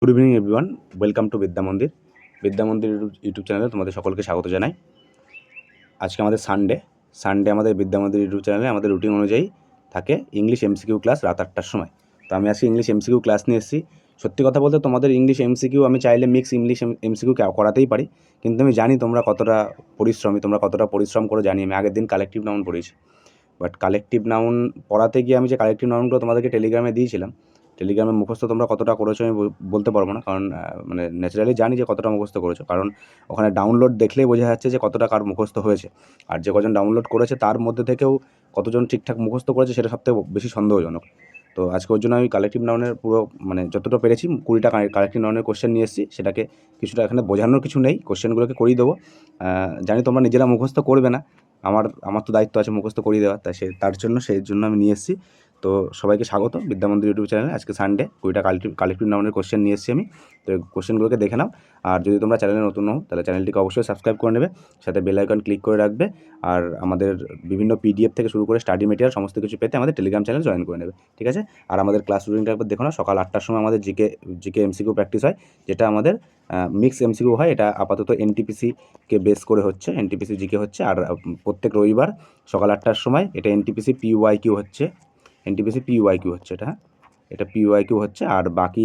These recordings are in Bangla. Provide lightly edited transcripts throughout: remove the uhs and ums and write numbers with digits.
Good evening everyone, welcome to বিদ্যা মন্দির। বিদ্যা মন্দির ইউটিউব চ্যানেলে তোমাদের সকলকে স্বাগত জানাই। আজকে আমাদের সানডে আমাদের বিদ্যা মন্দির ইউটিউব চ্যানেলে আমাদের রুটিন অনুযায়ী থাকে ইংলিশ এমসিকিউ ক্লাস রাত 8টার সময়। তো আমি আজকে ইংলিশ এমসিকিউ ক্লাস নিয়ে এসেছি। সত্যি কথা বলতে তোমাদের ইংলিশ এমসিকিউ আমি চাইলে মিক্স ইংলিশ এমসিকিউ করাতেই পারি, কিন্তু আমি জানি তোমরা কতটা পরিশ্রমী, তোমরা কতটা পরিশ্রম করে জানি। আমি আগের দিন কালেকটিভ নাউন পড়েছি, বাট কালেকটিভ নাউন পড়াতে গিয়ে আমি যে কালেকটিভ নাউনগুলো তোমাদেরকে টেলিগ্রামে দিয়েছিলাম, টেলিগ্রামে মুখস্থ তোমরা কতটা করেছো আমি বলতে পারবো না, কারণ মানে ন্যাচারালি জানি যে কতটা মুখস্থ করেছো, কারণ ওখানে ডাউনলোড দেখলেই বোঝা যাচ্ছে যে কতটা কার মুখস্থ হয়েছে। আর যে কজন ডাউনলোড করেছে তার মধ্যে থেকেও কতজন ঠিকঠাক মুখস্থ করেছে সেটা সবথেকে বেশি সন্দেহজনক। তো আজকে ওর জন্য আমি কালেকটিভ নাউনের পুরো মানে যতটা পেরেছি 20টা কালেকটিভ নাউনের কোশ্চেন নিয়ে এসেছি। সেটাকে কিছুটা এখানে বোঝানোর কিছু নেই, কোশ্চেনগুলোকে করিয়ে দেবো। জানি তোমরা নিজেরা মুখস্থ করবে না, আমার তো দায়িত্ব আছে মুখস্থ করিয়ে দেওয়া, তাই তার জন্য সেই জন্য আমি নিয়ে এসেছি। তো সবাইকে স্বাগত বিদ্যা মন্দির ইউটিউব চ্যানেলে। আজকে সানডে 20টা কালেকটিভ নাউনের কোশ্চেন নিয়ে এসেছি আমি। তো কোশ্চেনগুলোকে দেখে নাও। আর যদি তোমরা চ্যানেলে নতুন হও তাহলে চ্যানেলটিকে অবশ্যই সাবস্ক্রাইব করে নেবে, সাথে বেল আইকন ক্লিক করে রাখবে। আর আমাদের বিভিন্ন পিডিএফ থেকে শুরু করে স্টাডি মেটেরিয়াল সমস্ত কিছু পেতে আমাদের টেলিগ্রাম চ্যানেল জয়েন করে নেবে, ঠিক আছে? আর আমাদের ক্লাস রুটিনটা একবার দেখো না। সকাল 8টার সময় আমাদের জিকে এমসিকিউ প্র্যাকটিস হয়, যেটা আমাদের মিক্স এমসিকিউ হয়। এটা আপাতত এনটিপিসিকে বেস করে হচ্ছে, এনটিপিসি জিকে হচ্ছে। আর প্রত্যেক রবিবার সকাল 8টার সময় এটা এনটিপিসি পিওয়াইকিউ হচ্ছে, এটা, হ্যাঁ, এটা পিওয়াইকিউ হচ্ছে। আর বাকি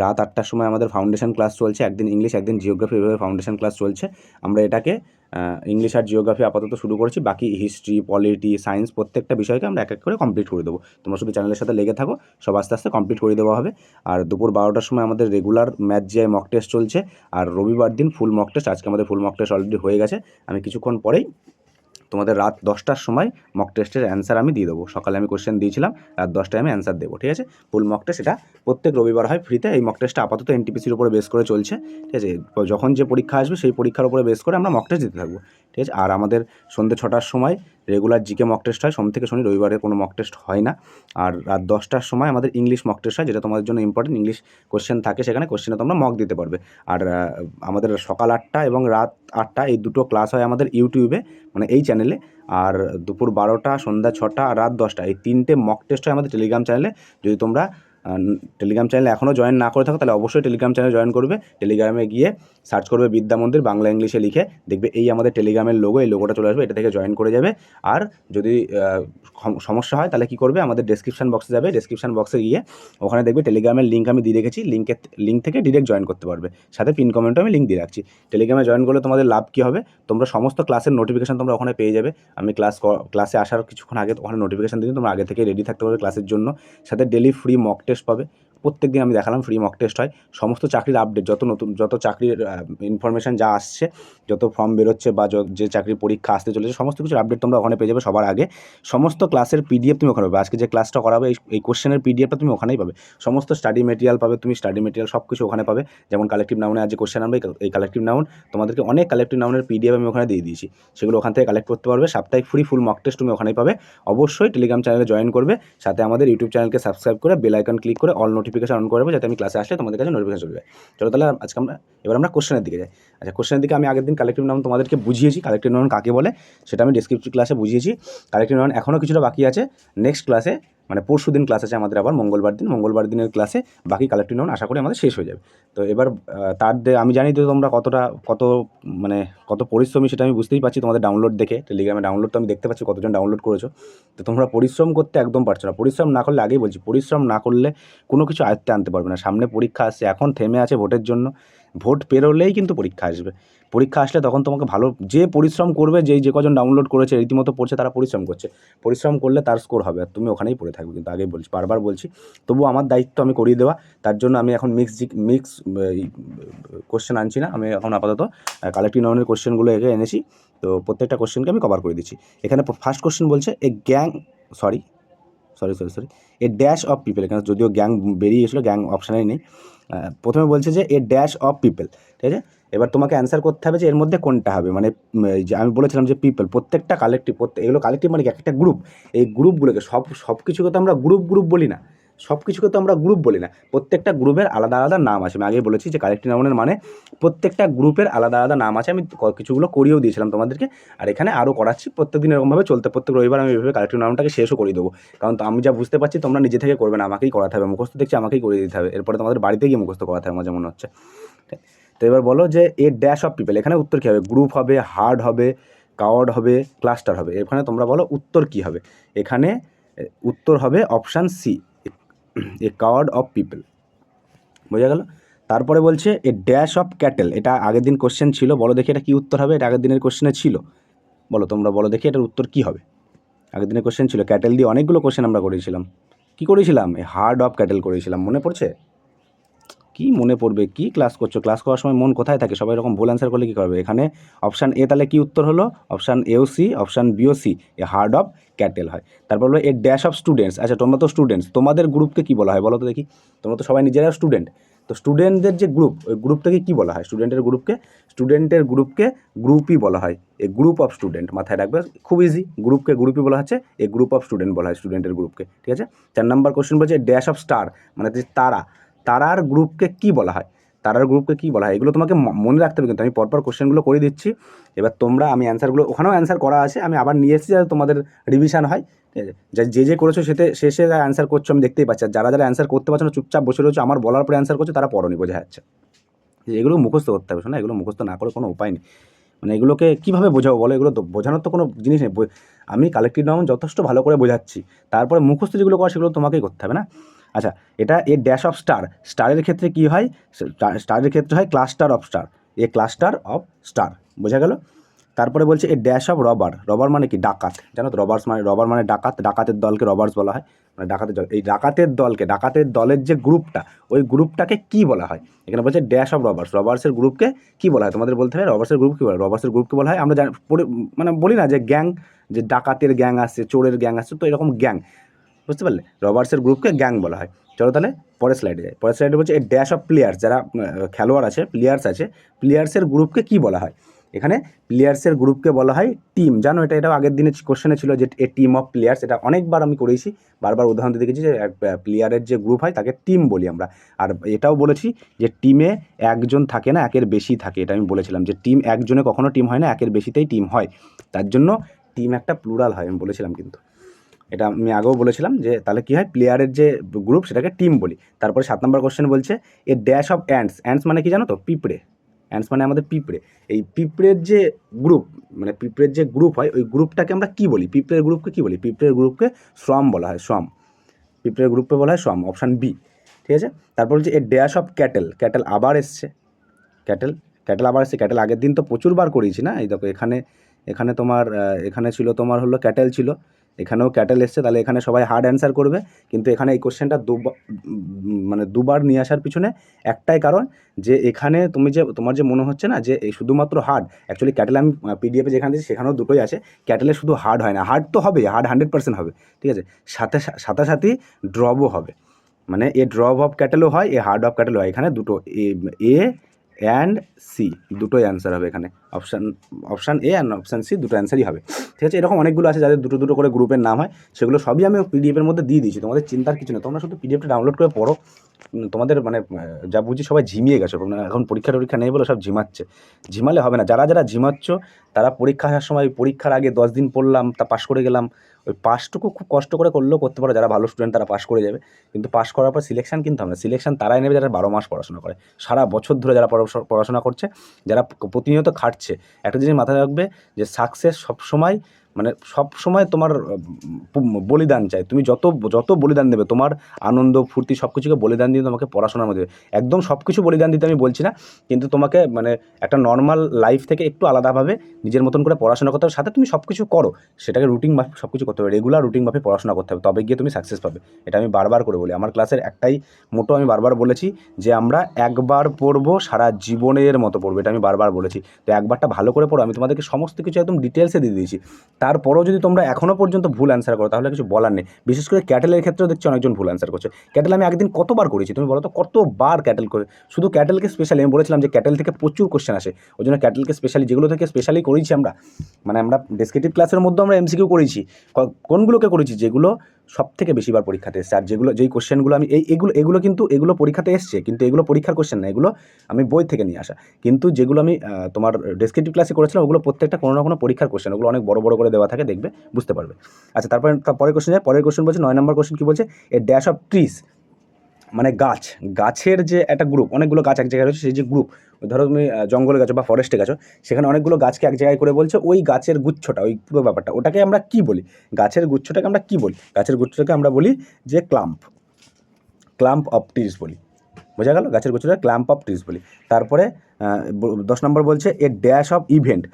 রাত 8টার সময় আমাদের ফাউন্ডেশন ক্লাস চলছে, একদিন ইংলিশ একদিন জিওগ্রাফি, এভাবে ফাউন্ডেশন ক্লাস চলছে। আমরা এটাকে ইংলিশ আর জিওগ্রাফি আপাতত শুরু করেছি, বাকি হিস্ট্রি, পলিটি, সায়েন্স প্রত্যেকটা বিষয়কে আমরা এক এক করে কমপ্লিট করে দেবো। তোমরা শুধু চ্যানেলের সাথে লেগে থাকো, সব আস্তে আস্তে কমপ্লিট করে দেওয়া হবে। আর দুপুর 12টার সময় আমাদের regular math GI mock test চলছে। আর রবিবার দিন ফুল মক টেস্ট। আজকে আমাদের ফুল মক টেস্ট অলরেডি হয়ে গেছে। আমি কিছুক্ষণ পরেই তোমাদের রাত 10টার সময় মক টেস্টের অ্যান্সার আমি দিয়ে দেবো। সকালে আমি কোশ্চেন দিয়েছিলাম, রাত 10টায় আমি অ্যান্সার দেবো, ঠিক আছে? ফুল মক টেস্ট এটা প্রত্যেক রবিবার হয় ফ্রিতে। এই মক টেস্টটা আপাতত এনটিপিসির উপরে বেস করে চলছে, ঠিক আছে? যখন যে পরীক্ষা আসবে সেই পরীক্ষার উপরে বেস করে আমরা মক টেস্ট দিতে থাকবো, ঠিক আছে? আর আমাদের সন্ধ্যে 6টার সময় রেগুলার জিকে মক টেস্ট হয়, সোম থেকে শনি, রবিবারে কোনো মক টেস্ট হয় না। আর রাত 10টার সময় আমাদের ইংলিশ মক টেস্ট হয়, যেটা তোমাদের জন্য ইম্পর্টেন্ট। ইংলিশ কোশ্চেন থাকে সেখানে, কোশ্চেনে তোমরা মক দিতে পারবে। আর আমাদের সকাল 8টা এবং রাত 8টা এই দুটো ক্লাস হয় আমাদের ইউটিউবে, মানে এই চ্যানেলে। আর দুপুর 12টা, সন্ধ্যা 6টা আর রাত 10টা এই 3টে মক টেস্ট হয় আমাদের টেলিগ্রাম চ্যানেলে। যদি তোমরা টেলিগ্রাম চ্যানেলে এখনও জয়েন না করে থাকো তাহলে অবশ্যই টেলিগ্রাম চ্যানেলে জয়েন করবে। টেলিগ্রামে গিয়ে সার্চ করবে বিদ্যা মন্দির, বাংলা ইংলিশে লিখে দেখবে এই আমাদের টেলিগ্রামের লোগো, এই লোগোটা চলে আসবে, এটা থেকে জয়েন করে যাবে। আর যদি সমস্যা হয় তাহলে কী করবে, আমাদের ডেসক্রিপশন বক্সে যাবে, ডেসক্রিপশন বক্সে গিয়ে ওখানে দেখবে টেলিগ্রামের লিঙ্ক আমি দিয়ে রেখেছি, লিঙ্ক থেকে ডিরেক্ট জয়েন করতে পারবে। সাথে পিন কমেন্টও আমি লিঙ্ক দিয়ে রাখছি। টেলিগ্রামে জয়েন করলে তোমাদের লাভ কী হবে, তোমরা সমস্ত ক্লাসের নোটিফিকেশন তোমরা ওখানে পেয়ে যাবে। আমি ক্লাসে আসার কিছুক্ষণ আগে ওখানে নোটিফিকেশান দিই, তোমরা আগে থেকে রেডি থাকতে পারবে ক্লাসের জন্য। সাথে ডেলি ফ্রি মক টেস্ট পাবে। প্রত্যেক দিন আমি দেখালাম ফ্রি মক টেস্ট হয়। সমস্ত চাকরির আপডেট, যত চাকরির ইনফরমেশান যা আসছে, যত ফর্ম বেরোচ্ছে বা যে চাকরির পরীক্ষা আসতে চলেছে, সমস্ত কিছুর আপডেট তোমরা ওখানে পেয়ে যাবে সবার আগে। সমস্ত ক্লাসের পিডিএফ তুমি ওখানে পাবে। আজকে যে ক্লাসটা করাবে এই কোশ্চেনের পিডিএফটা তুমি ওখানেই পাবে। সমস্ত স্টাডি মেটেরিয়াল পাবে, তুমি স্টাডি মেটেরিয়াল সব কিছু ওখানে পাবে। যেমন কালেকটিভ নাউনে আজ যে কোশ্চেন আনবে, এই কালেকটিভ নাউন তোমাদেরকে অনেক কালেকটিভ নাউনের পিডিএফ আমি ওখানে দিয়ে দিয়েছি, সেগুলো ওখান থেকে কালেক্ট করতে পারবে। সাপ্তাহিক ফ্রি ফুল মক টেস্ট তুমি ওখানেই পাবে। অবশ্যই টেলিগ্রাম চ্যানেলে জয়েন করবে, সাথে আমাদের ইউটিউব চ্যানেলকে সাবস্ক্রাইব করে বেল আইকন ক্লিক করে অল নোটিফিকেশন অন করবে, যাতে আমি ক্লাসে আসলে তোমাদের কাছে নোটিফিকেশন চলে যায়। চলো তাহলে আজকে আমরা কোশ্চেনের দিকে যাই। আচ্ছা, কোশ্চেনের দিকে আমি আগের দিন কালেকটিভ নাউন তোমাদেরকে বুঝিয়েছি, কালেকটিভ নাউন কাকে বলে সেটা আমি ডেসক্রিপটিভ ক্লাসে বুঝিয়েছি। কালেকটিভ নাউন এখনও কিছুটা বাকি আছে। নেক্সট ক্লাসে মানে পরশু দিন ক্লাস আছে আমাদের, আবার মঙ্গলবার দিনের ক্লাসে বাকি কালেকটিভ নাউন আশা করি আমাদের শেষ হয়ে যাবে। তো এবার আমি জানি তো তোমরা কত পরিশ্রমী সেটা আমি বুঝতেই পারছি তোমাদের ডাউনলোড দেখে। টেলিগ্রামে ডাউনলোড তো আমি দেখতে পাচ্ছি কতজন ডাউনলোড করেছো। তো তোমরা পরিশ্রম করতে একদম পারছো না। পরিশ্রম না করলে, আগেই বলছি, পরিশ্রম না করলে কোনো কিছু আয়ত্তে আনতে পারবে না। সামনে পরীক্ষা আসছে, এখন থেমে আছে ভোটের জন্য। ভোট পেরোলেই কিন্তু পরীক্ষা আসবে। পরীক্ষা আসলে তখন তোমাকে যে পরিশ্রম করবে, যে কজন ডাউনলোড করেছে, রীতিমতো পড়ছে, তারা পরিশ্রম করছে। পরিশ্রম করলে তার স্কোর হবে, আর তুমি ওখানেই পড়ে থাকবে। কিন্তু আগেই বলছি, বারবার বলছি, তবু আমার দায়িত্ব আমি করিয়ে দেওয়া। তার জন্য আমি এখন মিক্স কোশ্চেন আনছি না। আমি এখন আপাতত কালেকটিভ নাউনের কোশ্চেনগুলো এনেছি। তো প্রত্যেকটা কোশ্চেনকে আমি কভার করে দিচ্ছি। এখানে ফার্স্ট কোশ্চেন বলছে sorry A dash of people. এখানে যদিও গ্যাং বেরিয়ে গেছিলো, গ্যাং অপশানেই নেই। প্রথমে বলছে যে এ ড্যাশ অফ পিপল, ঠিক আছে? এবার তোমাকে অ্যান্সার করতে হবে যে এর মধ্যে কোনটা হবে। মানে যে আমি বলেছিলাম যে পিপল, প্রত্যেকটা কালেকটিভ, এগুলো কালেকটিভ মানে একটা গ্রুপ। এই গ্রুপগুলোকে সব কিছুকে তো আমরা গ্রুপ বলি না। সব কিছুকে তো আমরা গ্রুপ বলি না, প্রত্যেকটা গ্রুপের আলাদা আলাদা নাম আছে। আমি আগেই বলেছি যে কালেক্টিভ নাউনের মানে প্রত্যেকটা গ্রুপের আলাদা আলাদা নাম আছে। আমি কিছুগুলো করিয়েও দিয়েছিলাম তোমাদেরকে, আর এখানে আরও করাচ্ছি। প্রত্যেকদিন এরকমভাবে চলতে, প্রত্যেক রবিবার আমি এইভাবে কালেক্টিভ নাউনটাকে শেষও করে দেবো, কারণ আমি যা বুঝতে পারছি তোমরা নিজে থেকে করবে না, আমাকেই করাতে হবে। মুখস্থ দেখছি আমাকেই করে দিতে হবে, এরপরে তোমাদের বাড়িতে গিয়ে মুখস্থ করাতে হবে আমার যেমন হচ্ছে। তো এবার বলো যে এ ড্যাশ অফ পিপল, এখানে উত্তর কী হবে? গ্রুপ হবে, হার্ড হবে, কাওয়ার্ড হবে, ক্লাস্টার হবে। এখানে তোমরা বলো উত্তর কী হবে? এখানে উত্তর হবে option C, a crowd of people. বোঝা গেল? তারপরে বলছে এ ড্যাশ অফ ক্যাটেল, এটা আগের দিন কোশ্চেন ছিল, বলো দেখি এটা কী উত্তর হবে? এটা আগের দিনের কোশ্চেনে ছিল, বলো তোমরা বলো দেখি এটার উত্তর কী হবে? আগের দিনের কোশ্চেন ছিল ক্যাটেল দিয়ে অনেকগুলো কোশ্চেন আমরা করেছিলাম। কী করেছিলাম? এ হার্ড অফ ক্যাটেল করেছিলাম, মনে পড়ছে? কি মনে পড়বে? কি ক্লাস করছো? ক্লাস করার সময় মন কোথায় থাকে? সবাই এরকম ভুল অ্যান্সার করলে কী করবে? এখানে অপশান এ তাহলে কী উত্তর হলো? অপশান এও সি, অপশান বিও C, a herd of cattle হয়। তারপর হলো এ ড্যাশ অফ স্টুডেন্টস। আচ্ছা তোমরা তো স্টুডেন্টস, তোমাদের গ্রুপকে কী বলা হয় বলো তো দেখি? তোমরা তো সবাই নিজেরা স্টুডেন্ট, তো স্টুডেন্টদের যে গ্রুপ, ওই গ্রুপটাকে কী বলা হয়? স্টুডেন্টের গ্রুপকে গ্রুপই বলা হয়, এ গ্রুপ অফ স্টুডেন্ট। মাথায় রাখবে, খুব ইজি, গ্রুপকে গ্রুপই বলা হচ্ছে, এ গ্রুপ অফ স্টুডেন্ট বলা হয় স্টুডেন্টের গ্রুপকে। ঠিক আছে? 4 নম্বর কোশ্চেন বলছে ড্যাশ অফ স্টার, মানে যে তারার গ্রুপকে কী বলা হয়? তারার গ্রুপকে কী বলা হয়? এগুলো তোমাকে মনে রাখতে হবে, কিন্তু আমি পরপর কোশ্চেনগুলো করে দিচ্ছি। এবার তোমরা, আমি অ্যান্সারগুলো ওখানেও অ্যান্সার করা আছে, আমি আবার নিয়ে এসেছি যাতে তোমাদের রিভিশন হয়। ঠিক আছে? যে করেছো শেষে অ্যান্সার করছো আমি দেখতেই পাচ্ছি, আর যারা অ্যান্সার করতে পারছো না চুপচাপ বসে রয়েছো, আমার বলার পরে অ্যান্সার করছো, তারা পড়োনি, বোঝা যাচ্ছে। এগুলো মুখস্থ করতে হবে, শোনা, এগুলো মুখস্থ না করে কোনো উপায় নেই। মানে এগুলোকে কীভাবে বোঝাবো বলো? এগুলো তো বোঝানোর তো কোনো জিনিস নেই। আমি কালেক্টিভ নাউন যথেষ্ট ভালো করে বোঝাচ্ছি, তারপরে মুখস্থ যেগুলো করা সেগুলো তোমাকেই করতে হবে না? আচ্ছা, এটা এ ড্যাশ অফ স্টার, স্টারের ক্ষেত্রে কী হয়? স্টারের ক্ষেত্রে হয় cluster of star, A cluster of star. বোঝা গেল? তারপরে বলছে a dash of rubber, rubber মানে কি? ডাকাত, জানো তো? রবার মানে ডাকাত, ডাকাতের দলকে রবার্স বলা হয়, মানে ডাকাতের দল। এই ডাকাতের দলের যে গ্রুপটা, ওই গ্রুপটাকে কী বলা হয়? এখানে বলছে ড্যাশ অফ রবার্স, রবার্সের গ্রুপকে কী বলা হয়? তোমাদের বলতে হবে রবার্সের গ্রুপ কী বলা হয়? রবার্সের গ্রুপকে বলা হয়, আমরা মানে বলি না যে গ্যাং, যে ডাকাতের গ্যাং আসছে, চোরের গ্যাং আসছে, তো এরকম গ্যাং, বুঝতে পারলে? রবার্সের গ্রুপকে গ্যাং বলা হয়। চলো তাহলে পরের স্লাইডে যাই। পরের স্লাইডে বলছে এ ড্যাশ অফ প্লেয়ার্স, যারা খেলোয়াড় আছে, প্লেয়ার্সের গ্রুপকে কী বলা হয়? এখানে প্লেয়ার্সের গ্রুপকে বলা হয় টিম। জানো এটাও আগের দিনের কোশ্চেনে ছিল যে এ টিম অফ প্লেয়ার্স, এটা অনেকবার আমি করেছি, বারবার উদাহরণ দিয়ে দেখেছি যে প্লেয়ারের যে গ্রুপ হয় তাকে টিম বলি আমরা। আর এটাও বলেছি যে টিমে একজন থাকে না, একের বেশি থাকে, এটা আমি বলেছিলাম যে টিম একজনে কখনো টিম হয় না, একের বেশিতেই টিম হয়, তার জন্য টিম একটা প্লুরাল হয়, আমি বলেছিলাম কিন্তু। এটা আমি আগেও বলেছিলাম যে তাহলে কী হয়, প্লেয়ারের যে গ্রুপ সেটাকে টিম বলি। তারপরে 7 নম্বর কোশ্চেন বলছে a dash of ants, ants মানে কি জানো তো? পিঁপড়ে। অ্যান্টস মানে আমাদের পিঁপড়ে। এই পিঁপড়ের যে গ্রুপ, মানে পিঁপড়ের যে গ্রুপ হয়, ওই গ্রুপটাকে আমরা কী বলি? পিঁপড়ের গ্রুপকে কী বলি? পিঁপড়ের গ্রুপকে সোয়ার্ম বলা হয়, সোয়ার্ম। পিঁপড়ের গ্রুপকে বলা হয় সোয়ার্ম, অপশান বি। ঠিক আছে? তারপর বলছে a dash of cattle, cattle আবার এসছে, ক্যাটেল আবার এসছে। ক্যাটেল আগের দিন তো প্রচুরবার করিয়েছি না? এই দেখো এখানে তোমার এখানে ছিল তোমার হলো ক্যাটেল ছিল, এখানেও ক্যাটেল এসছে, তাহলে এখানে সবাই হার্ড অ্যান্সার করবে। কিন্তু এখানে এই কোশ্চেনটা মানে দুবার নিয়ে আসার পিছনে একটাই কারণ, যে এখানে তোমার যে মনে হচ্ছে না যে এই শুধুমাত্র হার্ড, অ্যাকচুয়ালি ক্যাটেল আমি পিডিএফে যেখানে দিয়েছি সেখানেও দুটোই আছে। ক্যাটেলে শুধু হার্ড হয় না, হার্ড তো হবে, হার্ড 100% হবে, ঠিক আছে, সাথে ড্রপও হবে। মানে এ ড্রপ অফ ক্যাটেলও হয়, এ হার্ড অফ ক্যাটেলও হয়। এখানে দুটো এ অ্যান্ড সি দুটোই অ্যান্সার হবে এখানে। Option A and option C দুটো অ্যান্সারই হবে। ঠিক আছে? এরকম অনেকগুলো আছে যাদের দুটো করে গ্রুপের নাম হয়, সেগুলো সবই আমি পিডিএফের মধ্যে দিয়ে দিয়েছি, তোমাদের চিন্তার কিছু নেই। তোমরা শুধু পিডিএফটা ডাউনলোড করে পড়ো। তোমাদের মানে যা বুঝি সবাই ঝিমিয়ে গেছো, এখন পরীক্ষা নেই বলে সব ঝিমাচ্ছে। ঝিমালে হবে না, যারা ঝিমাচ্ছ তারা পরীক্ষা আসার সময়, পরীক্ষার আগে 10 দিন পড়লাম তা পাশ করে গেলাম, ওই পাসটুকু খুব কষ্ট করে করলেও করতে পারো। যারা ভালো স্টুডেন্ট তারা পাস করে যাবে, কিন্তু পাস করার পর সিলেকশন কিন্তু হবে না। সিলেকশন তারাই নেবে যারা 12 মাস পড়াশোনা করে, সারা বছর ধরে যারা পড়াশোনা করছে, যারা প্রতিনিয়ত খাটছে। একটা জিনিস মাথায় রাখবে যে সাকসেস সবসময় তোমার বলিদান চাই। তুমি যত বলিদান দেবে, তোমার আনন্দ ফুর্তি সব কিছুকে বলিদান দিয়ে তোমাকে পড়াশোনার মধ্যে, একদম সব কিছু বলিদান দিতে আমি বলছি না, কিন্তু তোমাকে মানে একটা নর্মাল লাইফ থেকে একটু আলাদাভাবে নিজের মতন করে পড়াশোনা করতে হবে। সাথে তুমি সব কিছু করো, সেটাকে রুটিন মাফিক সব কিছু করতে হবে, রেগুলার রুটিন মাফিক পড়াশোনা করতে হবে, তবে গিয়ে তুমি সাকসেস পাবে। এটা আমি বারবার করে বলি, আমার ক্লাসের একটাই মোটো আমি বারবার বলেছি যে আমরা একবার পড়বো, সারা জীবনের মতো পড়বো, এটা আমি বারবার বলেছি। তো একবারটা ভালো করে পড়ো, আমি তোমাদেরকে সমস্ত কিছু একদম ডিটেলসে দিয়ে দিয়েছি। তারপরেও যদি তোমরা এখনও পর্যন্ত ভুল অ্যান্সার করো তাহলে কিছু বলার নেই। বিশেষ করে ক্যাটেলের ক্ষেত্রেও দেখছি অনেকজন ভুল অ্যান্সার করছে। ক্যাটেল আমি আগের দিন কতবার করেছি তুমি বলো তো, কতবার ক্যাটেল করে, শুধু ক্যাটেলকে স্পেশালি আমি বলেছিলাম যে ক্যাটেল থেকে প্রচুর কোশ্চেন আসে, ওই জন্য ক্যাটেলকে স্পেশালি যেগুলো থেকে স্পেশালি করেছি আমরা, মানে আমরা ডেসক্রিপটিভ ক্লাসের মধ্যে আমরা এমসিকিউ করেছি, কোনগুলোকে করেছি যেগুলো সব থেকে বেশিবার পরীক্ষাতে এসছে, আর যেগুলো যেই কোশ্চেনগুলো আমি এগুলো কিন্তু এগুলো পরীক্ষাতে এসছে, কিন্তু এগুলো পরীক্ষার কোশ্চেন না, এগুলো আমি বই থেকে নিয়ে আসা। কিন্তু যেগুলো আমি তোমার ডেসক্রিপটিভ ক্লাসে করেছিলাম ওগুলো প্রত্যেকটা কোনো না কোনো পরীক্ষার কোশ্চেন, ওগুলো অনেক বড় বড় করে দেওয়া থাকে, দেখবে বুঝতে পারবে। আচ্ছা, তারপরে পরের কোশ্চেন যায়। পরের কোশ্চেন বলছে 9 নম্বর কোশ্চেন কী বলছে, এ ড্যাশ অফ ট্রিজ, মানে গাছের যে একটা গ্রুপ, অনেকগুলো গাছ এক জায়গায় রয়েছে, সেই যে গ্রুপ, ধরো তুমি জঙ্গলে গেছো বা ফরেস্টে গেছো, সেখানে অনেকগুলো গাছকে এক জায়গায় করে বলছে ওই গাছের গুচ্ছটা, ওই পুরো ব্যাপারটা, ওটাকে আমরা কি বলি, গাছের গুচ্ছটাকে আমরা কি বলি, গাছের গুচ্ছটাকে আমরা বলি যে ক্লাম্প অফ ট্রিজ বলি। বোঝা গেল, গাছের গুচ্ছটাকে ক্লাম্প অফ ট্রিজ বলি। তারপরে 10 নম্বর বলছে এ ড্যাশ অফ ইভেন্ট,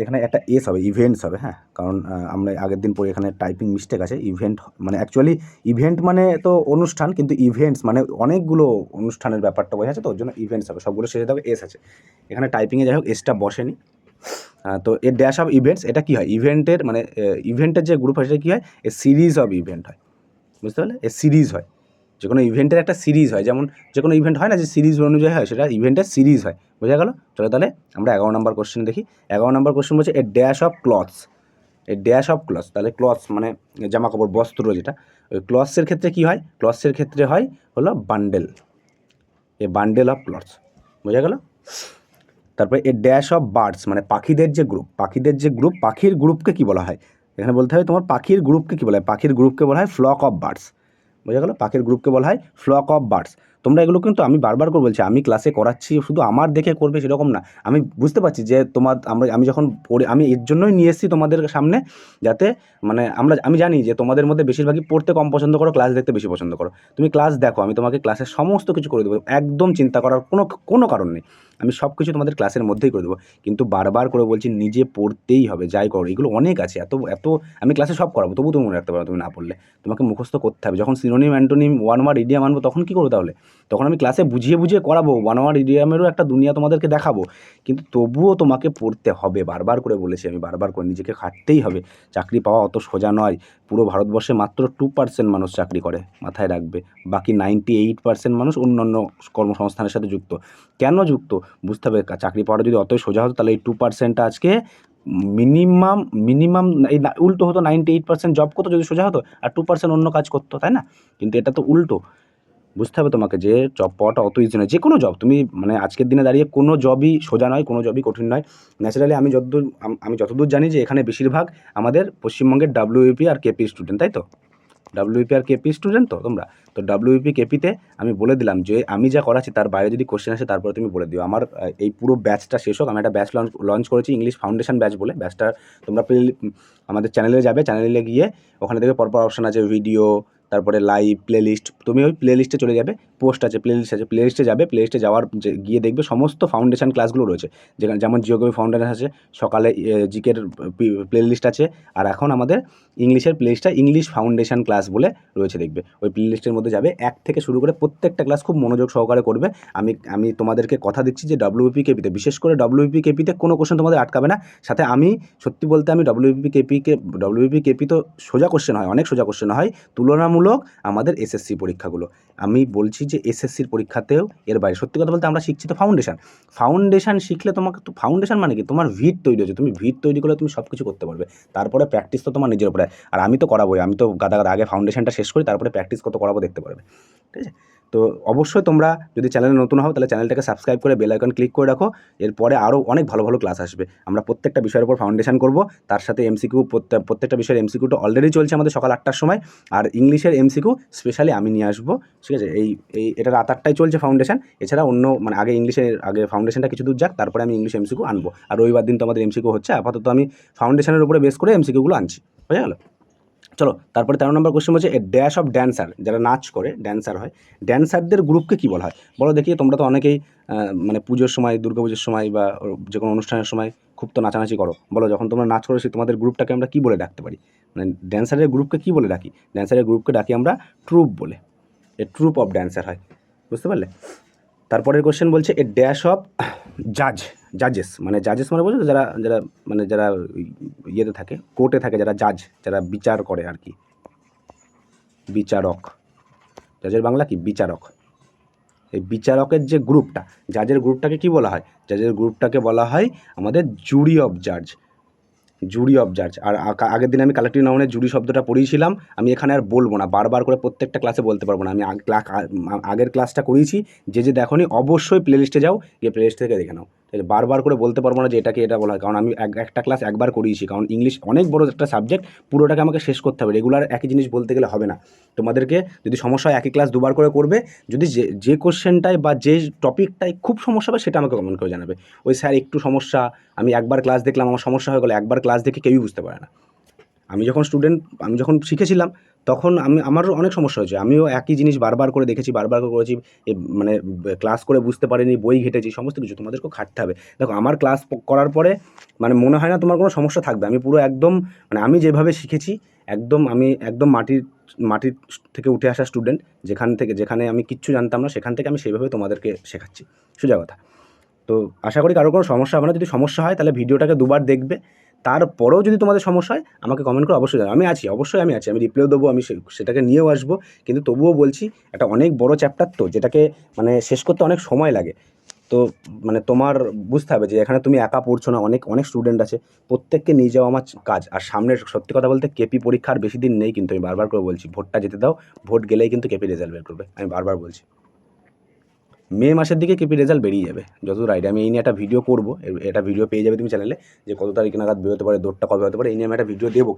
এখানে একটা এস হবে, ইভেন্টস হবে, হ্যাঁ, কারণ আমরা আগের দিন পরে এখানে টাইপিং মিস্টেক আছে। ইভেন্ট মানে অ্যাকচুয়ালি ইভেন্ট মানে তো অনুষ্ঠান, কিন্তু ইভেন্টস মানে অনেকগুলো অনুষ্ঠানের ব্যাপারটা বোঝাচ্ছে, তো ওর জন্য ইভেন্টস হবে, সবগুলো শেষে থাকবে এস আছে, এখানে টাইপিংয়ে যাই হোক এসটা বসেনি। তো এর ড্যাশ অফ ইভেন্টস, এটা কী হয়, ইভেন্টের মানে ইভেন্টের যে গ্রুপ হয় সেটা কী হয়, এ সিরিজ অফ ইভেন্ট হয়, বুঝতে পারলে, এ সিরিজ হয়, যে কোনো ইভেন্টের একটা সিরিজ হয়, যেমন যে কোনো ইভেন্ট হয় না যে সিরিজ অনুযায়ী হয়, সেটা ইভেন্টের সিরিজ হয়। বোঝা গেল। চলো তাহলে আমরা 11 নম্বর কোশ্চেন দেখি। 11 নম্বর কোশ্চেন বলছে a dash of clothes, a dash of clothes, তাহলে ক্লথস মানে জামা কাপড়, বস্ত্র যেটা, ওই ক্লথসের ক্ষেত্রে কী হয়, ক্লথসের ক্ষেত্রে হয় হলো bundle, A bundle of clothes. বোঝা গেল। তারপরে এ ড্যাশ অফ বার্ডস, মানে পাখিদের যে গ্রুপ, পাখির গ্রুপকে কী বলা হয়, এখানে বলতে হবে তোমার পাখির গ্রুপকে কী বলা হয়, পাখির গ্রুপকে বলা হয় ফ্লক অফ বার্ডস। বোঝা গেল, পাখির গ্রুপকে বলা হয় ফ্লক অফ বার্ডস। তোমরা এগুলো কিন্তু আমি বারবার করে বলছি, আমি ক্লাসে করাচ্ছি শুধু আমার দেখে করবে সেরকম না, আমি বুঝতে পারছি যে আমি যখন পড়ে, আমি এর জন্যই নিয়ে এসেছি তোমাদের সামনে, যাতে মানে আমি জানি যে তোমাদের মধ্যে বেশিরভাগই পড়তে কম পছন্দ করো, ক্লাস দেখতে বেশি পছন্দ করো। তুমি ক্লাস দেখো, আমি তোমাকে ক্লাসের সমস্ত কিছু করে দেবো, একদম চিন্তা করার কোনো কারণ নেই, আমি সব কিছু তোমাদের ক্লাসের মধ্যেই করে দেবো। কিন্তু বারবার করে বলছি নিজে পড়তেই হবে, যাই করো, এগুলো অনেক আছে, এত আমি ক্লাসে সব করাবো, তবু তুমি মনে রাখতে পারো, তুমি না পড়লে তোমাকে মুখস্থ করতে হবে। যখন synonym antonym one word idiom আনবো তখন কী করবো তাহলে, তখন আমি ক্লাসে বুঝিয়ে করাবো, ওয়ান ওয়ার্ড ইডিয়ামেরও একটা দুনিয়া তোমাদেরকে দেখাবো, কিন্তু তবুও তোমাকে পড়তে হবে। বারবার করে বলেছি আমি, বারবার করে নিজেকে খাটতেই হবে। চাকরি পাওয়া অত সোজা নয়। পুরো ভারতবর্ষে মাত্র 2% মানুষ চাকরি করে, মাথায় রাখবে, বাকি 98% মানুষ অন্যান্য কর্মসংস্থানের সাথে যুক্ত। কেন যুক্ত বুঝতে হবে। চাকরি পাওয়াটা যদি অতই সোজা হতো তাহলে এই 2%টা আজকে মিনিমাম এই উল্টো হতো, 98% জব করতো যদি সোজা হতো, আর 2% অন্য কাজ করতো, তাই না? কিন্তু এটা তো উল্টো। বুঝতে হবে তোমাকে যে জব পাওয়াটা অত ইজি নয়। যে কোনো জব তুমি মানে আজকের দিনে দাঁড়িয়ে কোনো জবই সোজা নয়, কোনো জবই কঠিন নয়। ন্যাচারালি আমি যতদূর জানি যে এখানে বেশিরভাগ আমাদের পশ্চিমবঙ্গের ডাব্লিউবিপি আর কেপি স্টুডেন্ট, তাই তো? ডাব্লিউবিপি আর কেপি স্টুডেন্ট তো তোমরা? তো ডাব্লিউবিপি কেপিতে আমি বলে দিলাম যে আমি যা করাচ্ছি তার বাইরে যদি কোশ্চেন আসে তারপরে তুমি বলে দিও। আমার এই পুরো ব্যাচটা শেষ হোক, আমি একটা ব্যাচ লঞ্চ করেছি ইংলিশ ফাউন্ডেশন ব্যাচ বলে। ব্যাচটা তোমরা আমাদের চ্যানেলে যাবে, চ্যানেলে গিয়ে ওখানে দেখবে পরপর অপশান আছে, ভিডিও, তারপরে লাইভ, প্লেলিস্ট। তুমি ওই প্লেলিস্টে চলে যাবে, পোস্ট আছে, প্লেলিস্ট আছে, প্লেলিস্টে যাবে, প্লেলিস্টে যাওয়ার গিয়ে দেখবে সমস্ত ফাউন্ডেশন ক্লাসগুলো রয়েছে, যেখানে যেমন জিওগ্রাফি ফাউন্ডেশন আছে, সকালে জিকের প্লেলিস্ট আছে, আর এখন আমাদের ইংলিশের প্লেলিস্টটা ইংলিশ ফাউন্ডেশন ক্লাস বলে রয়েছে, দেখবে ওই প্লেলিস্টের মধ্যে যাবে। 1 থেকে শুরু করে প্রত্যেকটা ক্লাস খুব মনোযোগ সহকারে করবে। আমি তোমাদেরকে কথা দিচ্ছি যে ডাব্লিউবিপি কেপিতে, বিশেষ করে ডাব্লিউবিপি কেপিতে কোনো কোশ্চেন তোমাদের আটকাবে না। সাথে আমি সত্যি বলতে আমি ডাব্লিউবিপি কেপি তো সোজা কোশ্চেন হয়, অনেক সোজা কোশ্চেন হয় তুলনামূলক আমাদের এসএসসি পরীক্ষাগুলো। আমি বলছি যে এসএসসির পরীক্ষাতেও এর বাইরে, সত্যি কথা বলতে আমরা শিখছি তো ফাউন্ডেশন শিখলে তোমাকে তো, ফাউন্ডেশন মানে কি, তোমার ভিত তৈরি হচ্ছে, তুমি ভিত তৈরি করলে তুমি সব কিছু করতে পারবে। তারপরে প্র্যাকটিস তো তোমার নিজের উপরে, আর আমি তো করাবোই, আমি তো গাদা আগে ফাউন্ডেশনটা শেষ করি, তারপরে প্র্যাকটিস কত করাবো দেখতে পারবে, ঠিক আছে? তো অবশ্যই তোমরা যদি চ্যানেলে নতুন হও তাহলে চ্যানেলটাকে সাবস্ক্রাইব করে বেল আইকন ক্লিক করে রাখো। এরপরে আরও অনেক ভালো ভালো ক্লাস আসবে, আমরা প্রত্যেকটা বিষয়ের উপর ফাউন্ডেশন করব, তার সাথে এমসিকিউ, প্রত্যেকটা বিষয়ের এমসিকিউটা অলরেডি চলছে আমাদের সকাল 8টার সময়, আর ইংলিশের এমসিকিউ স্পেশালি আমি নিয়ে আসবো, ঠিক আছে? এটা রাত 8টায় চলছে ফাউন্ডেশন, এছাড়া অন্য মানে আগে ফাউন্ডেশনটা কিছু দূর যাক, তারপরে আমি ইংলিশ এমসিকিউ আনবো, আর রবিবার দিন তো আমাদের এমসিকিউ হচ্ছে। আপাতত আমি ফাউন্ডেশনের উপরে বেস করে এমসিকিউগুলো আনছি, বুঝা গেল? চলো তারপরে 13 নম্বর কোশ্চেন বলছে এ ড্যাশ অফ ড্যান্সার, যারা নাচ করে ড্যান্সার হয়, ড্যান্সারদের গ্রুপকে কী বলা হয় বলো দেখি? তোমরা তো অনেকেই মানে পুজোর সময়, দুর্গাপুজোর সময় বা যে কোনো অনুষ্ঠানের সময় খুব তো নাচানাচি করো, বলো যখন তোমরা নাচ করো সেই তোমাদের গ্রুপটাকে আমরা কী বলে ডাকতে পারি? মানে ড্যান্সারের গ্রুপকে কী বলে ডাকি? ড্যান্সারের গ্রুপকে ডাকি আমরা ট্রুপ বলে, এ ট্রুপ অফ ড্যান্সার হয়, বুঝতে পারলে? তারপরের কোশ্চেন বলছে এ ড্যাশ অফ জাজেস মানে বোঝো তো, যারা যারা মানে যারা ইয়েতে থাকে, কোর্টে থাকে, যারা জাজ, যারা বিচার করে আর কি, বিচারক। জাজের বাংলা কি? বিচারক। এই বিচারকের যে গ্রুপটা, জাজের গ্রুপটাকে কি বলা হয়? জাজের গ্রুপটাকে বলা হয় আমাদের জুরি অফ জাজ। জুরি অফ জাজ। আর আগের দিন আমি কালেক্টিভ নাউনের জুরি শব্দটা পড়িয়েছিলাম, আমি এখানে আর বলবো না, বারবার করে প্রত্যেকটা ক্লাসে বলতে পারবো না। আমি আগের ক্লাসটা করিয়েছি, যে দেখোনি অবশ্যই প্লেলিস্টে যাও, গিয়ে প্লেলিস্ট থেকে দেখে নাও। ঠিক আছে, বারবার করে বলতে পারবো না যে এটাকে এটা বলা হয়, কারণ আমি একটা ক্লাস একবার করিয়েছি। কারণ ইংলিশ অনেক বড় একটা সাবজেক্ট, পুরোটাকে আমাকে শেষ করতে হবে, রেগুলার একই জিনিস বলতে গেলে হবে না। তোমাদেরকে যদি সমস্যা হয় একই ক্লাস দুবার করে করবে, যদি যে কোশ্চেনটায় বা যে টপিকটায় খুব সমস্যা হবে সেটা আমাকে কমেন্ট করে জানাবে। ওই স্যার একটু সমস্যা, আমি একবার ক্লাস দেখলাম আমার সমস্যা হয়ে গেলো, একবার ক্লাস দেখে কেউই বুঝতে পারে না। আমি যখন শিখেছিলাম তখন আমারও অনেক সমস্যা হয়েছে, আমিও একই জিনিস বারবার করে দেখেছি, বারবার করে করেছি, মানে ক্লাস করে বুঝতে পারিনি, বই ঘেটেছি, সমস্ত কিছু তোমাদেরকেও খাটতে হবে। দেখো আমার ক্লাস করার পরে মানে মনে হয় না তোমার কোনো সমস্যা থাকবে। আমি পুরো একদম মানে আমি যেভাবে শিখেছি, আমি একদম মাটির থেকে উঠে আসা স্টুডেন্ট, যেখানে আমি কিচ্ছু জানতাম না, সেখান থেকে আমি সেইভাবে তোমাদেরকে শেখাচ্ছি, সোজা কথা। তো আশা করি কারো কোনো সমস্যা হবে না। যদি সমস্যা হয় তাহলে ভিডিওটাকে দুবার দেখবে, তারপরেও যদি তোমাদের সমস্যা হয় আমাকে কমেন্ট করে অবশ্যই জানাও। আমি আছি, অবশ্যই আমি আছি, আমি রিপ্লাইও দেবো, আমি সেটাকে নিয়েও আসবো। কিন্তু তবুও বলছি, একটা অনেক বড় চ্যাপ্টার তো, যেটাকে মানে শেষ করতে অনেক সময় লাগে। তো মানে তোমার বুঝতে হবে যে এখানে তুমি একা পড়ছো না, অনেক অনেক স্টুডেন্ট আছে, প্রত্যেককে নিয়ে যাওয়া আমার কাজ। আর সামনের সত্যি কথা বলতে কেপি পরীক্ষার বেশি দিন নেই, কিন্তু আমি বারবার করে বলছি, ভোটটা যেতে দাও, ভোট গেলেই কিন্তু কেপি রেজাল্ট বের করবে, আমি বারবার বলছি। মে মাসের দিকে কেপি রেজাল্ট বেরিয়ে যাবে যতদূর আইডিয়া। আমি এই নিয়ে একটা ভিডিও করবো, এটা ভিডিও পেয়ে যাবে তুমি চ্যানেলে, যে কত তারিখ নাগাদ বেরোতে পারে, দৌড়টা কবে হতে পারে, এই নিয়ে আমি একটা ভিডিও দেবো।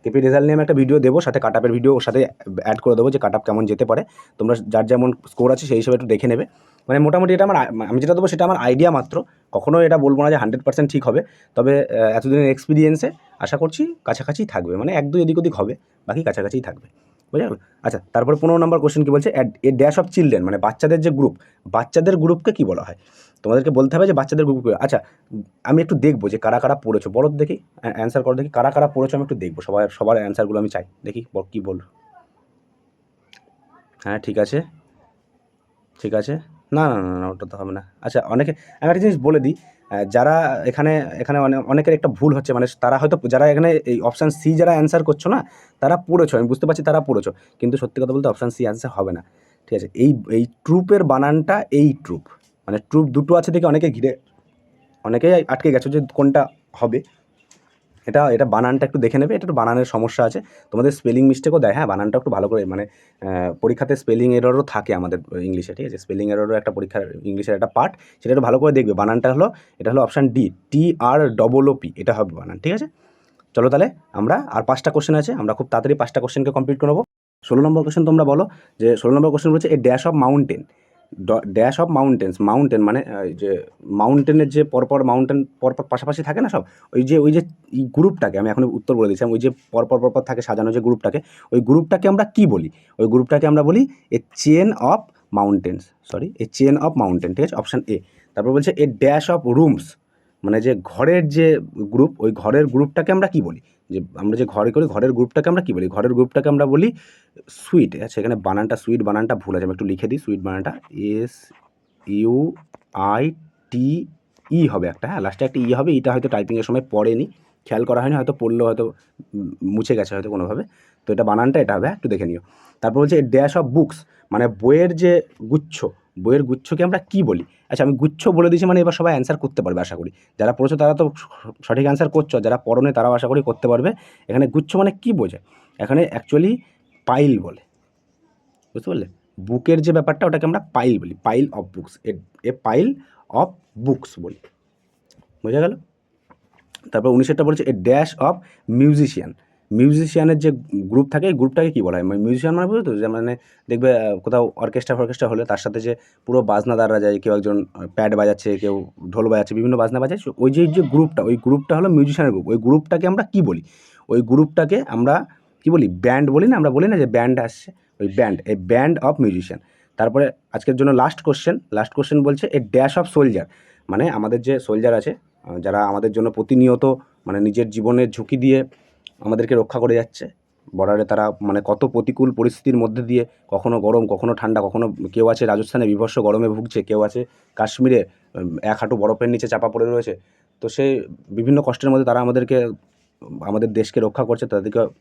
কেপি রেজাল্ট নিয়ে আমি একটা ভিডিও দেবো, সাথে কাট আপের ভিডিও ওর সাথে অ্যাড করে দেবো, যে কাট আপ কেমন যেতে পারে। তোমরা যার যেমন স্কোর আছে সেই হিসেবে একটু দেখে নেবে। মানে মোটামুটি এটা আমি যেটা দেবো সেটা আমার আইডিয়া মাত্র, কখনো এটা বলবো না যে 100% ঠিক হবে। তবে এতদিনের এক্সপিরিয়েন্সে আশা করছি কাছাকাছি থাকবে, মানে এক দুই এদিক ওদিক হবে, বাকি কাছাকাছিই থাকবে, বুঝা গেল? আচ্ছা, তারপরে 15 নম্বর কোশ্চেন কী বলছে, এ ড্যাশ অফ চিলড্রেন, মানে বাচ্চাদের যে গ্রুপ, বাচ্চাদের গ্রুপকে কী বলা হয়? তোমাদেরকে বলতে হবে যে বাচ্চাদের গ্রুপ। আচ্ছা, আমি একটু দেখবো যে কারা কারা পড়েছো, বলো তো দেখি, অ্যান্সার করো দেখি, কারা কারা পড়েছো, আমি একটু দেখবো, সবার অ্যান্সারগুলো আমি চাই, দেখি কী বল। হ্যাঁ ঠিক আছে, ঠিক আছে, না না না না, ওটা তো হবে না। আচ্ছা, আমি একটা জিনিস বলে দিই, যারা এখানে অনেকের একটা ভুল হচ্ছে, মানে তারা হয়তো, যারা এখানে এই অপশান সি যারা অ্যান্সার করছো না, তারা পড়েছো, আমি বুঝতে পারছি তারা পড়েছো, কিন্তু সত্যি কথা বলতে অপশান সি অ্যান্সার হবে না। ঠিক আছে, এই ট্রুপের বানানটা, এই ট্রুপ মানে ট্রুপ দুটো আছে দেখে অনেকেই আটকে গেছো যে কোনটা হবে। এটা বানানটা একটু দেখে নেবে, এটা একটু বানানের সমস্যা আছে, তোমাদের স্পেলিং মিস্টেকও দেয়। হ্যাঁ, বানানটা একটু ভালো করে, মানে পরীক্ষাতে স্পেলিং এররও থাকে আমাদের ইংলিশে, ঠিক আছে, স্পেলিং এররও একটা পরীক্ষার ইংলিশের একটা পার্ট, সেটা একটু ভালো করে দেখবে। বানানটা হলো, এটা হলো অপশান ডি, TROOP, এটা হবে বানান, ঠিক আছে। চলো তাহলে আমরা আর 5টা কোশ্চেন আছে, আমরা খুব তাড়াতাড়ি 5টা কোশ্চেনকে কমপ্লিট করে নেবো। 16 নম্বর কোশ্চেন তোমরা বলো, যে 16 নম্বর কোশ্চেন বলছে a dash of mountain, dash of mountain মানে যে মাউন্টেনের যে পরপর মাউন্টেন পরপর পাশাপাশি থাকে না সব, ওই যে গ্রুপটাকে আমি এখন উত্তর বলে দিয়েছিলাম, ওই যে পরপর থাকে সাজানো যে গ্রুপটাকে, ওই গ্রুপটাকে আমরা কি বলি? ওই গ্রুপটাকে আমরা বলি এ চেন অফ মাউন্টেন, ঠিক আছে, অপশান এ। তারপর বলছে এ ড্যাশ অফ রুমস, মানে যে ঘরের যে গ্রুপ, ওই ঘরের গ্রুপটাকে আমরা কি বলি? যে আমরা যে ঘরে করি, ঘরের গ্রুপটাকে আমরা কি বলি? ঘরের গ্রুপটাকে আমরা বলি সুইট। আচ্ছা, এখানে বানানটা সুইট বানানটা ভুল আছে, আমি একটু লিখে দিই, সুইট বানানটা SUITE হবে একটা, হ্যাঁ, লাস্টে একটা হবে, এটা হয়তো টাইপিংয়ের সময় পড়েনি, খেয়াল করা হয়নি, হয়তো পড়লেও হয়তো মুছে গেছে হয়তো কোনোভাবে, তো এটা বানানটা এটা হবে, একটু দেখে নিও। তারপর বলছে ড্যাশ অফ বুকস, মানে বইয়ের যে গুচ্ছ, বইয়ের গুচ্ছকে আমরা কি বলি? আচ্ছা, আমি গুচ্ছ বলে দিয়েছি, মানে এবার সবাই অ্যান্সার করতে পারবে আশা করি, যারা পড়েছো তারা তো সঠিক অ্যান্সার করছো, যারা পড়োনি তারাও আশা করি করতে পারবে। এখানে গুচ্ছ মানে কি বোঝায়? এখানে অ্যাকচুয়ালি পাইল বলে, বুঝতে পারলে? বুকের যে ব্যাপারটা ওটাকে আমরা পাইল বলি, pile of books, a pile of books বলি, বোঝা গেল? তারপর 19টা বলছে এ ড্যাশ অফ মিউজিশিয়ানের যে গ্রুপ থাকে, এই গ্রুপটাকে কী বলা হয়? মিউজিশিয়ান মানে বুঝলো তো, যে মানে দেখবে কোথাও অর্কেস্ট্রা হলে তার সাথে যে পুরো বাজনাদাররা যায়, কেউ একজন প্যাড বাজাচ্ছে, কেউ ঢোল বাজাচ্ছে, বিভিন্ন বাজনা বাজাচ্ছে, ওই যে গ্রুপটা, ওই গ্রুপটা হলো মিউজিশিয়ানের গ্রুপ। ওই গ্রুপটাকে আমরা কী বলি? ওই গ্রুপটাকে আমরা কী বলি? ব্যান্ড বলি না, আমরা বলি না যে ব্যান্ড আসছে, ওই band, a band of musician. তারপরে আজকের জন্য লাস্ট কোশ্চেন বলছে এ ড্যাশ অফ সোলজার, মানে আমাদের যে সোলজার আছে, যারা আমাদের জন্য প্রতিনিয়ত মানে নিজের জীবনের ঝুঁকি দিয়ে আমাদেরকে রক্ষা করে যাচ্ছে বর্ডারে, তারা মানে কত প্রতিকূল পরিস্থিতির মধ্যে দিয়ে, কখনো গরম কখনো ঠান্ডা, কখনো কেউ আছে রাজস্থানে বীভৎস গরমে ভুগছে, কেউ আছে কাশ্মীরে এক হাঁটু বরফের নিচে চাপা পড়ে রয়েছে। তো সেই বিভিন্ন কষ্টের মধ্যে তারা আমাদের দেশকে রক্ষা করছে।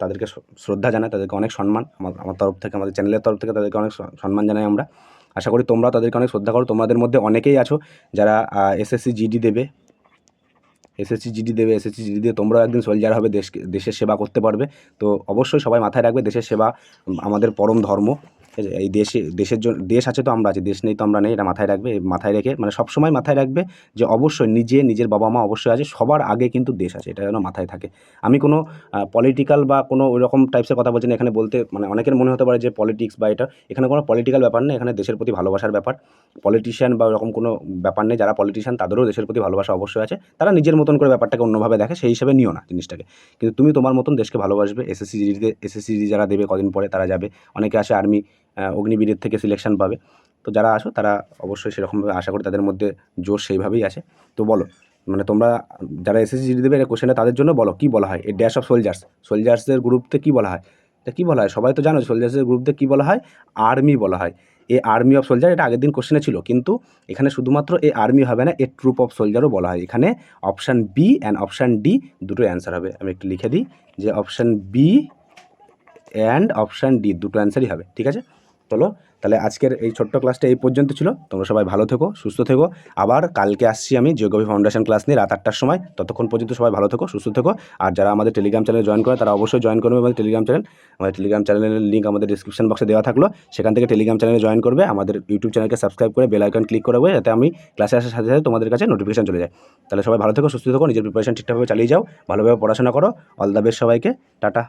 তাদেরকে শ্রদ্ধা জানাই, তাদেরকে অনেক সম্মান আমার তরফ থেকে, আমাদের চ্যানেলের তরফ থেকে তাদেরকে অনেক সম্মান জানাই আমরা। আশা করি তোমরাও তাদেরকে অনেক শ্রদ্ধা করো। তোমাদের মধ্যে অনেকেই আছো যারা এসএসসি জিডি দেবে, এসএসসি জিডি দিয়ে তোমরাও একদিন সোলজার হবে, দেশের সেবা করতে পারবে। তো অবশ্যই সবাই মাথায় রাখবে, দেশের সেবা আমাদের পরম ধর্ম। ঠিক আছে, এই দেশের জন্য, দেশ আছে তো আমরা আছি, দেশ নেই তো আমরা নেই, এটা মাথায় রাখবে। মাথায় রেখে মানে সবসময় মাথায় রাখবে যে অবশ্যই নিজের বাবা মা অবশ্যই আছে, সবার আগে কিন্তু দেশ আছে, এটা যেন মাথায় থাকে। আমি কোনো পলিটিক্যাল বা কোনো ওইরকম টাইপসের কথা বলছি না এখানে বলতে, মানে অনেকের মনে হতে পারে যে পলিটিক্স বা এটা, এখানে কোনো পলিটিক্যাল ব্যাপার নেই, এখানে দেশের প্রতি ভালোবাসার ব্যাপার। পলিটিশিয়ান বা ওরকম কোনো ব্যাপার নেই, যারা পলিটিশিয়ান তাদেরও দেশের প্রতি ভালোবাসা অবশ্যই আছে, তারা নিজের মতন করে ব্যাপারটাকে অন্যভাবে দেখে, সেই হিসেবে নিও না জিনিসটাকে। কিন্তু তুমি তোমার মতন দেশকে ভালোবাসবে। এসএসসি জিডি যারা দেবে কদিন পরে তারা যাবে, অনেকে আসে আর্মি অগ্নিবীরের থেকে সিলেকশন পাবে। তো যারা আসো তারা অবশ্যই সেরকমভাবে আশা করি তাদের মধ্যে জোশ সেইভাবেই আছে। তো বলো, মানে তোমরা যারা এসএসসি জিডি দেবে, কোশ্চেনটা তাদের জন্য বলো কী বলা হয় এই ড্যাশ অফ সোলজার্সের গ্রুপতে কী বলা হয়, এটা কী বলা হয় সবাই তো জানো। সোলজার্সের গ্রুপতে কী বলা হয়? আর্মি বলা হয়। এ আর্মি অফ সোলজার, এটা আগের দিন কোশ্চেনে ছিল, কিন্তু এখানে শুধুমাত্র এ আর্মি হবে না, এ ট্রুপ অফ সোলজারও বলা হয়। এখানে option B and option D দুটো অ্যান্সার হবে। আমি একটু লিখে দিই যে option B and option D দুটো অ্যান্সারই হবে। ঠিক আছে, চলো তাহলে আজকের এই ছোট্ট ক্লাসটা এই পর্যন্ত ছিল। তোমরা সবাই ভালো থেকো, সুস্থ থেকো। আবার কালকে আসছি আমি জিওগ্রাফি ফাউন্ডেশন ক্লাস নিয়ে রাত 8টার সময়। ততক্ষণ পর্যন্ত সবাই ভালো থেকো, সুস্থ থেকো। আর যারা আমাদের টেলিগ্রাম চ্যানেলে জয়েন করে তারা অবশ্যই জয়েন করবে আমাদের টেলিগ্রাম চ্যানেলের লিঙ্ক আমাদের ডিসক্রিপশন বক্সে দেওয়া থাকলো, সেখান থেকে টেলিগ্রাম চ্যানেলে জয়েন করবে। আমাদের ইউটিউব চ্যানেলকে সাবস্ক্রাইব করে বেল আইকন ক্লিক করবে, যাতে আমি ক্লাসে আসার সাথে সাথে তোমাদের কাছে নোটিফিকেশন চলে যায়। তাহলে সবাই ভালো থেকো, সুস্থ থেকো, নিজের প্রিপারেশন ঠিকঠাকভাবে চালিয়ে যাও, ভালোভাবে পড়াশোনা করো। অল দ্য বেস্ট সবাইকে, টাটা।